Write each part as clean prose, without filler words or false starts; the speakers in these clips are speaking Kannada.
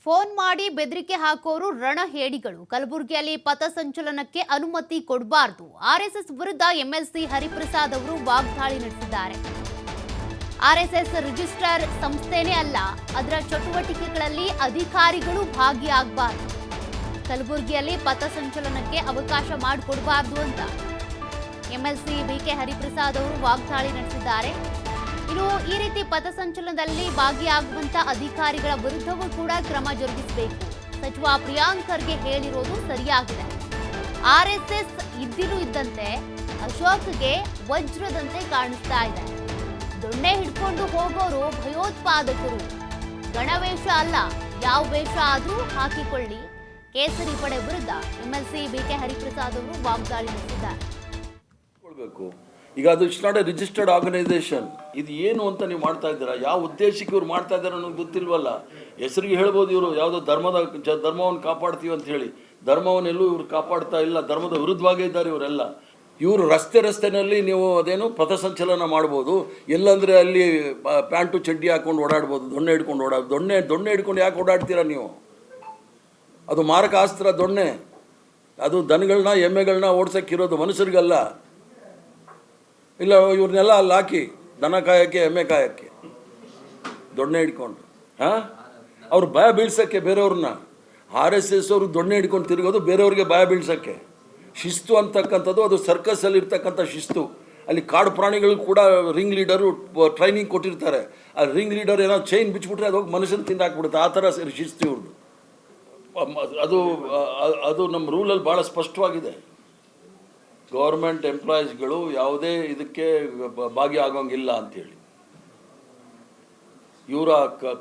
ಫೋನ್ ಮಾಡಿ ಬೆದರಿಕೆ ಹಾಕೋರು ರಣಹೇಡಿಗಳು. ಕಲಬುರಗಿಯಲ್ಲಿ ಪಥಸಂಚಲನಕ್ಕೆ ಅನುಮತಿ ಕೊಡಬಾರದು. ಆರ್ಎಸ್ಎಸ್ ವಿರುದ್ಧ ಎಂಎಲ್ಸಿ ಹರಿಪ್ರಸಾದ್ ಅವರು ವಾಗ್ದಾಳಿ ನಡೆಸಿದ್ದಾರೆ. ಆರ್ಎಸ್ಎಸ್ ರಿಜಿಸ್ಟರ್ ಸಂಸ್ಥೆನೇ ಅಲ್ಲ, ಅದರ ಚಟುವಟಿಕೆಗಳಲ್ಲಿ ಅಧಿಕಾರಿಗಳು ಭಾಗಿಯಾಗಬಾರದು. ಕಲಬುರಗಿಯಲ್ಲಿ ಪಥಸಂಚಲನಕ್ಕೆ ಅವಕಾಶ ಮಾಡಿಕೊಡಬಾರದು ಅಂತ ಎಂಎಲ್ಸಿ ಬಿಕೆ ಹರಿಪ್ರಸಾದ್ ಅವರು ವಾಗ್ದಾಳಿ ನಡೆಸಿದ್ದಾರೆ. ಇನ್ನು ಈ ರೀತಿ ಪಥಸಂಚಲನದಲ್ಲಿ ಭಾಗಿಯಾಗುವಂತ ಅಧಿಕಾರಿಗಳ ವಿರುದ್ಧವೂ ಕೂಡ ಕ್ರಮ ಜರುಗಿಸಬೇಕು. ಸಚಿವ ಪ್ರಿಯಾಂಕ್ ಖರ್ಗೆ ಹೇಳಿರೋದು ಸರಿಯಾಗಿದೆ. ಆರ್ಎಸ್ಎಸ್ ಇದ್ದಿರು ಇದ್ದಂತೆ ಅಶೋಕ್ಗೆ ವಜ್ರದಂತೆ ಕಾಣಿಸ್ತಾ ಇದೆ. ದೊಣ್ಣೆ ಹಿಡ್ಕೊಂಡು ಹೋಗೋರು ಭಯೋತ್ಪಾದಕರು. ಗಣವೇಷ ಅಲ್ಲ, ಯಾವ ವೇಷ ಆದ್ರೂ ಹಾಕಿಕೊಳ್ಳಿ. ಕೇಸರಿ ಪಡೆ ವಿರುದ್ಧ ಎಂಎಲ್ಸಿ ಬಿಕೆ ಹರಿಪ್ರಸಾದ್ ಅವರು ವಾಗ್ದಾಳಿ ನಡೆಸಿದ್ದಾರೆ. ಈಗ ಅದು it's not a registered organisation. ಇದು ಏನು ಅಂತ ನೀವು ಮಾಡ್ತಾ ಇದ್ದೀರಾ? ಯಾವ ಉದ್ದೇಶಕ್ಕೆ ಇವ್ರು ಮಾಡ್ತಾ ಇದ್ದಾರೆ ಅನ್ನೋದು ಗೊತ್ತಿಲ್ವಲ್ಲ. ಹೆಸರಿಗೆ ಹೇಳ್ಬೋದು ಇವರು ಯಾವುದೋ ಧರ್ಮವನ್ನು ಕಾಪಾಡ್ತೀವಿ ಅಂತ ಹೇಳಿ. ಧರ್ಮವನ್ನೆಲ್ಲೂ ಇವರು ಕಾಪಾಡ್ತಾ ಇಲ್ಲ, ಧರ್ಮದ ವಿರುದ್ಧವಾಗೇ ಇದ್ದಾರೆ ಇವರೆಲ್ಲ. ಇವರು ರಸ್ತೆನಲ್ಲಿ ನೀವು ಅದೇನು ಪಥಸಂಚಲನ ಮಾಡ್ಬೋದು, ಎಲ್ಲಂದರೆ ಅಲ್ಲಿ ಪ್ಯಾಂಟು ಚಡ್ಡಿ ಹಾಕ್ಕೊಂಡು ಓಡಾಡ್ಬೋದು, ದೊಣ್ಣೆ ಹಿಡ್ಕೊಂಡು ದೊಣ್ಣೆ ಹಿಡ್ಕೊಂಡು ಯಾಕೆ ಓಡಾಡ್ತೀರಾ ನೀವು? ಅದು ಮಾರಕ ಅಸ್ತ್ರ ದೊಣ್ಣೆ. ಅದು ದನಗಳನ್ನ ಎಮ್ಮೆಗಳನ್ನ ಓಡ್ಸೋಕ್ಕಿರೋದು, ಮನುಷ್ಯರಿಗಲ್ಲ. ಇಲ್ಲ, ಇವ್ರನ್ನೆಲ್ಲ ಅಲ್ಲಿ ಹಾಕಿ ದನ ಕಾಯೋಕ್ಕೆ ಎಮ್ಮೆ ಕಾಯೋಕ್ಕೆ ದೊಣ್ಣೆ ಹಿಡ್ಕೊಂಡು ಅವ್ರು ಭಯ ಬೀಳ್ಸೋಕ್ಕೆ ಬೇರೆಯವ್ರನ್ನ. RSS ಅವರು ದೊಣ್ಣೆ ಹಿಡ್ಕೊಂಡು ತಿರುಗೋದು ಬೇರೆಯವ್ರಿಗೆ ಭಯ ಬೀಳ್ಸೋಕ್ಕೆ. ಶಿಸ್ತು ಅಂತಕ್ಕಂಥದ್ದು ಅದು ಸರ್ಕಸಲ್ಲಿ ಇರ್ತಕ್ಕಂಥ ಶಿಸ್ತು. ಅಲ್ಲಿ ಕಾಡು ಪ್ರಾಣಿಗಳು ಕೂಡ ರಿಂಗ್ ಲೀಡರು ಟ್ರೈನಿಂಗ್ ಕೊಟ್ಟಿರ್ತಾರೆ. ಆ ರಿಂಗ್ ಲೀಡರ್ ಏನೋ ಚೈನ್ ಬಿಚ್ಚಿಬಿಟ್ರೆ ಅದು ಹೋಗಿ ಮನುಷ್ಯನ ತಿಂದಾಕ್ಬಿಡುತ್ತೆ. ಆ ಥರ ಶಿಸ್ತು ಇವ್ರದ್ದು. ಅದು ನಮ್ಮ ರೂಲಲ್ಲಿ ಭಾಳ ಸ್ಪಷ್ಟವಾಗಿದೆ. ಗೌರ್ಮೆಂಟ್ ಎಂಪ್ಲಾಯೀಸ್ಗಳು ಯಾವುದೇ ಇದಕ್ಕೆ ಭಾಗಿಯಾಗೋಂಗಿಲ್ಲ ಅಂಥೇಳಿ. ಇವರ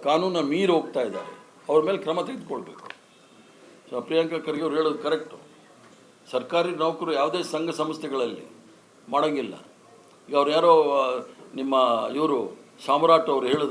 ಕಾನೂನ ಮೀರಿ ಹೋಗ್ತಾ ಇದ್ದಾರೆ. ಅವ್ರ ಮೇಲೆ ಕ್ರಮ ತೆಗೆದುಕೊಳ್ಬೇಕು. ಸೊ ಪ್ರಿಯಾಂಕ ಖರ್ಗೆ ಅವ್ರು ಹೇಳೋದು ಕರೆಕ್ಟು. ಸರ್ಕಾರಿ ನೌಕರು ಯಾವುದೇ ಸಂಘ ಸಂಸ್ಥೆಗಳಲ್ಲಿ ಮಾಡೋಂಗಿಲ್ಲ. ಈಗ ಅವ್ರು ಯಾರೋ ನಿಮ್ಮ ಇವರು ಸಾಮ್ರಾಟ್ ಅವರು ಹೇಳಿದ್ರು,